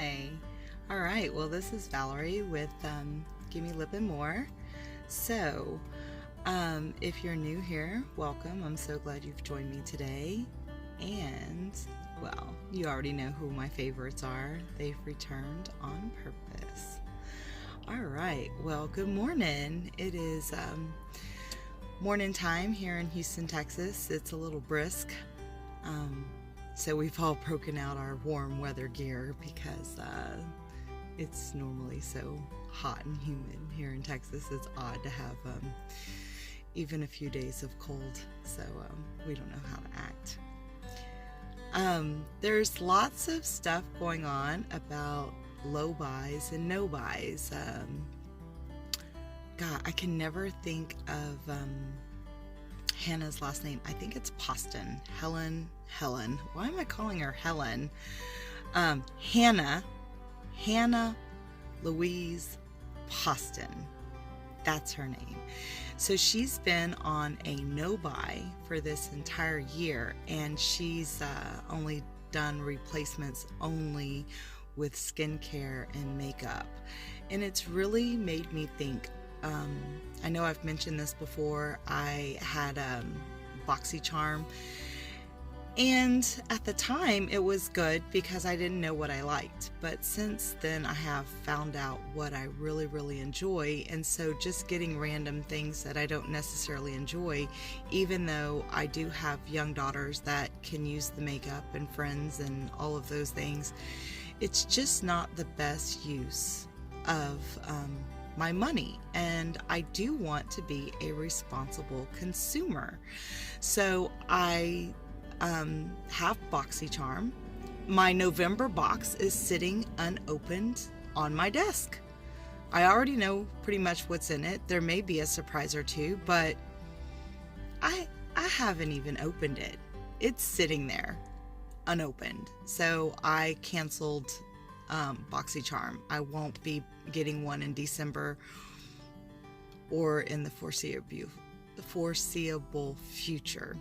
Hi. All right. Well, this is Valerie with Gimme Lip and More. So, if you're new here, welcome. I'm so glad you've joined me today. And, well, you already know who my favorites are. They've returned on purpose. All right. Well, good morning. It is morning time here in Houston, Texas. It's a little brisk. Um, so we've all broken out our warm weather gear because it's normally so hot and humid here in Texas. It's odd to have even a few days of cold, so we don't know how to act. There's lots of stuff going on about low buys and no buys. God, I can never think of Hannah's last name. I think it's Poston. Helen. Why am I calling her Helen? Hannah Louise Poston. That's her name. So she's been on a no-buy for this entire year, and she's only done replacements only with skincare and makeup. And it's really made me think. I know I've mentioned this before. I had BoxyCharm, and at the time it was good because I didn't know what I liked, but since then I have found out what I really enjoy. And so just getting random things that I don't necessarily enjoy, even though I do have young daughters that can use the makeup and friends and all of those things, it's just not the best use of my money, and I do want to be a responsible consumer. So I have BoxyCharm. My November box is sitting unopened on my desk. I already know pretty much what's in it. There may be a surprise or two, but I haven't even opened it. It's sitting there unopened. So I canceled BoxyCharm. I won't be getting one in December or in the foreseeable future.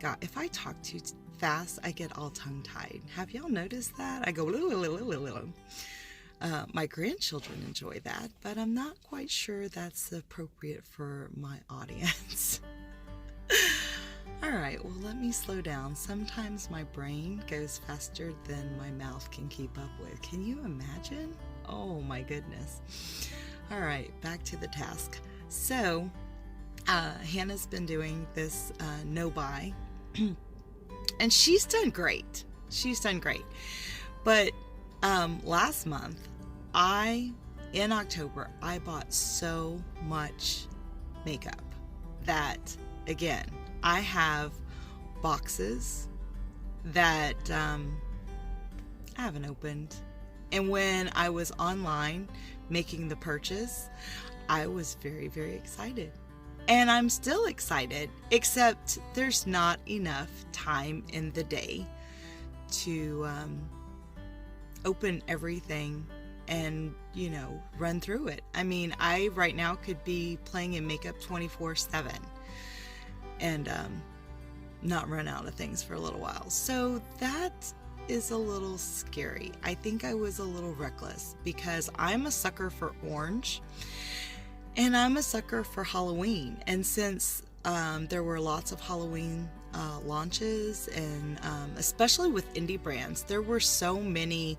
God, if I talk too fast, I get all tongue-tied. Have y'all noticed that? I go, my grandchildren enjoy that, but I'm not quite sure that's appropriate for my audience. All right, well, let me slow down. Sometimes my brain goes faster than my mouth can keep up with. Can you imagine? Oh my goodness. All right, back to the task. So, Hannah's been doing this no buy, and she's done great. But last month, in October, I bought so much makeup that, again, I have boxes that I haven't opened. And when I was online making the purchase, I was very excited. And I'm still excited, except there's not enough time in the day to open everything and, run through it. I mean, I right now could be playing in makeup 24/7. And not run out of things for a little while. So that is a little scary. I think I was a little reckless because I'm a sucker for orange and I'm a sucker for Halloween. And since there were lots of Halloween launches, and especially with indie brands, there were so many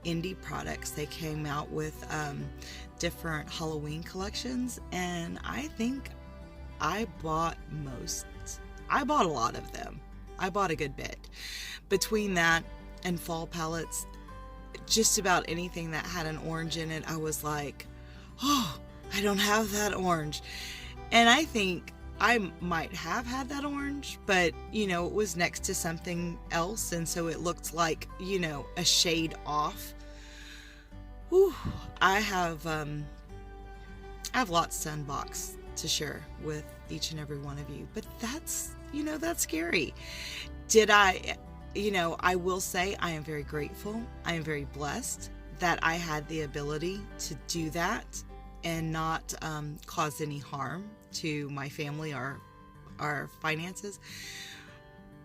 indie products. They came out with different Halloween collections, and I think I bought a lot of them. I bought a good bit. Between that and fall palettes, just about anything that had an orange in it, I was like, oh, I don't have that orange. And I think I might have had that orange, but, it was next to something else, and so it looked like, a shade off. Whew, I have lots to unbox to share with each and every one of you, but that's scary. I will say I am very grateful. I am very blessed that I had the ability to do that and not cause any harm to my family or our finances.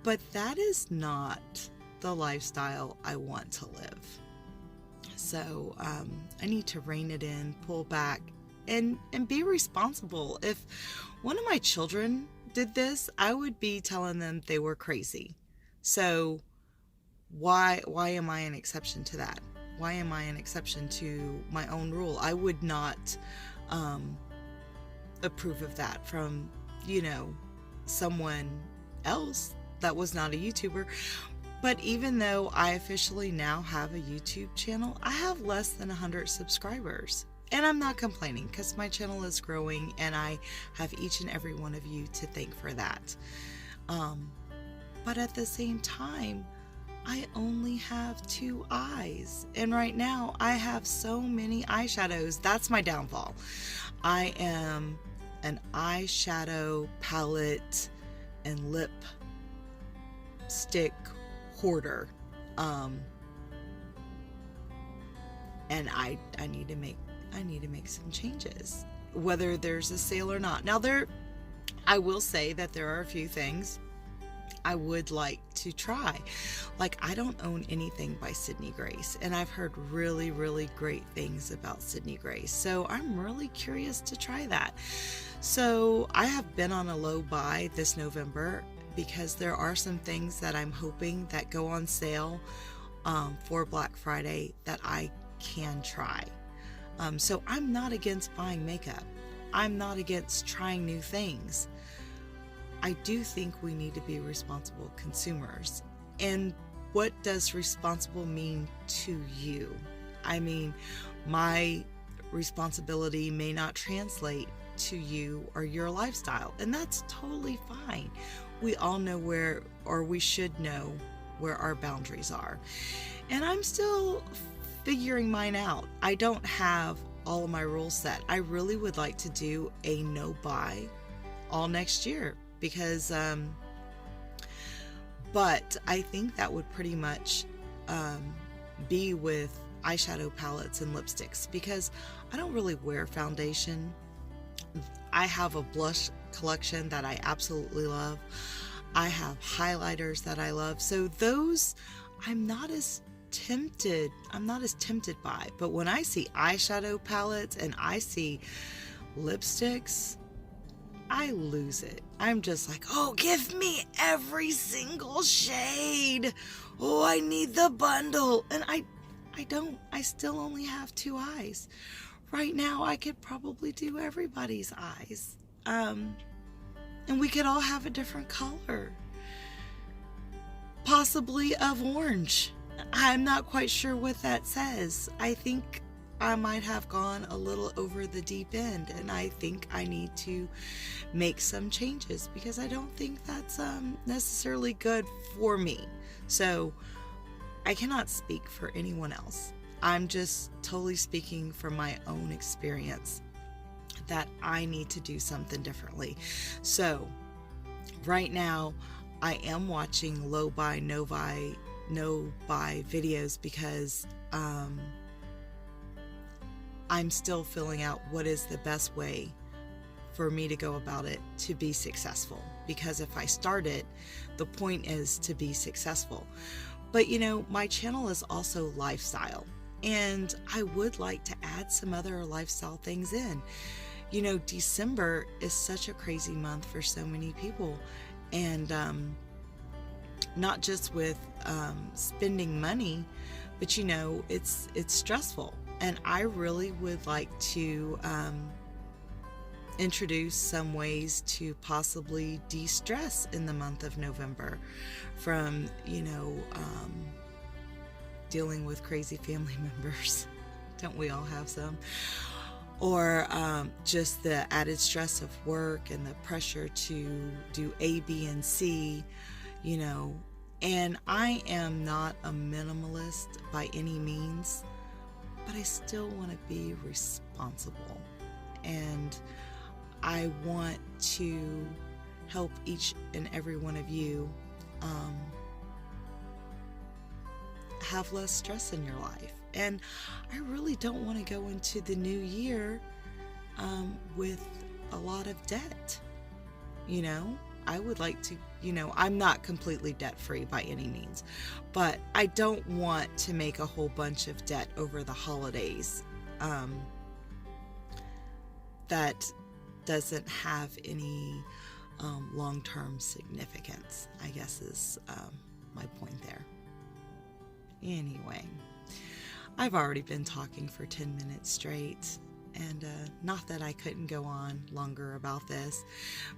But that is not the lifestyle I want to live. So I need to rein it in, pull back, and be responsible. If one of my children did this, I would be telling them they were crazy. So why am I an exception to that? Why am I an exception to my own rule? I would not approve of that from, someone else that was not a YouTuber. But even though I officially now have a YouTube channel, I have less than 100 subscribers. And I'm not complaining because my channel is growing and I have each and every one of you to thank for that. But at the same time, I only have 2 eyes. And right now I have so many eyeshadows. That's my downfall. I am an eyeshadow palette and lip stick hoarder. And I need to make some changes, whether there's a sale or not. Now I will say that there are a few things I would like to try. Like, I don't own anything by Sydney Grace, and I've heard really, really great things about Sydney Grace. So I'm really curious to try that. So I have been on a low buy this November because there are some things that I'm hoping that go on sale for Black Friday that I can try. So I'm not against buying makeup. I'm not against trying new things. I do think we need to be responsible consumers. And what does responsible mean to you? I mean, my responsibility may not translate to you or your lifestyle, and that's totally fine. We all know we should know where our boundaries are. And I'm still figuring mine out. I don't have all of my rules set. I really would like to do a no buy all next year because but I think that would pretty much be with eyeshadow palettes and lipsticks, because I don't really wear foundation. I have a blush collection that I absolutely love. I have highlighters that I love. So those I'm not as tempted by. But when I see eyeshadow palettes and I see lipsticks, I lose it. I'm just like, oh, give me every single shade. Oh, I need the bundle. And I don't. I still only have 2 eyes. Right now, I could probably do everybody's eyes. And we could all have a different color. Possibly of orange. I'm not quite sure what that says. I think I might have gone a little over the deep end, and I think I need to make some changes because I don't think that's necessarily good for me. So I cannot speak for anyone else. I'm just totally speaking from my own experience that I need to do something differently. So right now I am watching low buy, no buy videos because I'm still filling out what is the best way for me to go about it to be successful. Because if I start it, the point is to be successful. But my channel is also lifestyle, and I would like to add some other lifestyle things in. December is such a crazy month for so many people, and not just with spending money, but it's stressful. And I really would like to introduce some ways to possibly de-stress in the month of November from dealing with crazy family members. Don't we all have some? Or just the added stress of work and the pressure to do A, B, and C, and I am not a minimalist by any means, but I still want to be responsible, and I want to help each and every one of you have less stress in your life. And I really don't want to go into the new year with a lot of debt. I would like to, I'm not completely debt free by any means, but I don't want to make a whole bunch of debt over the holidays that doesn't have any long-term significance, I guess is my point there. Anyway, I've already been talking for 10 minutes straight, and not that I couldn't go on longer about this,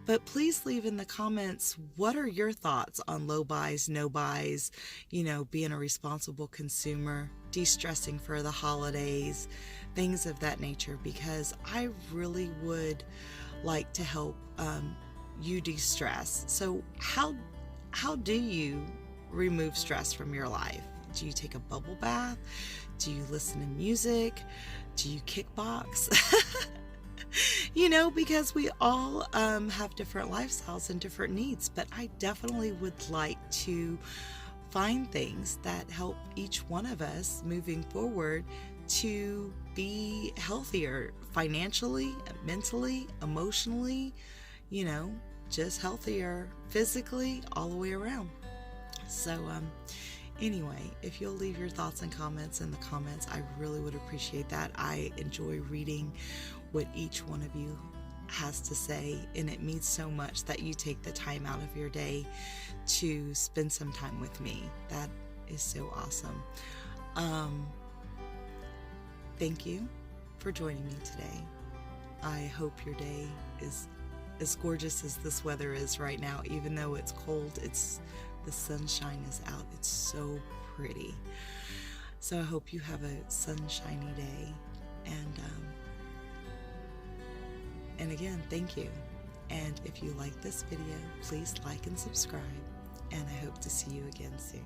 but please leave in the comments, what are your thoughts on low buys, no buys, being a responsible consumer, de-stressing for the holidays, things of that nature, because I really would like to help you de-stress. So how do you remove stress from your life? Do you take a bubble bath? Do you listen to music? Do you kickbox? Because we all have different lifestyles and different needs, but I definitely would like to find things that help each one of us moving forward to be healthier financially, mentally, emotionally, just healthier physically, all the way around. So anyway, if you'll leave your thoughts and comments in the comments, I really would appreciate that. I enjoy reading what each one of you has to say, and it means so much that you take the time out of your day to spend some time with me. That is so awesome. Thank you for joining me today. I hope your day is as gorgeous as this weather is right now. Even though it's cold, the sunshine is out. It's so pretty. So I hope you have a sunshiny day. And again, thank you. And if you like this video, please like and subscribe. And I hope to see you again soon.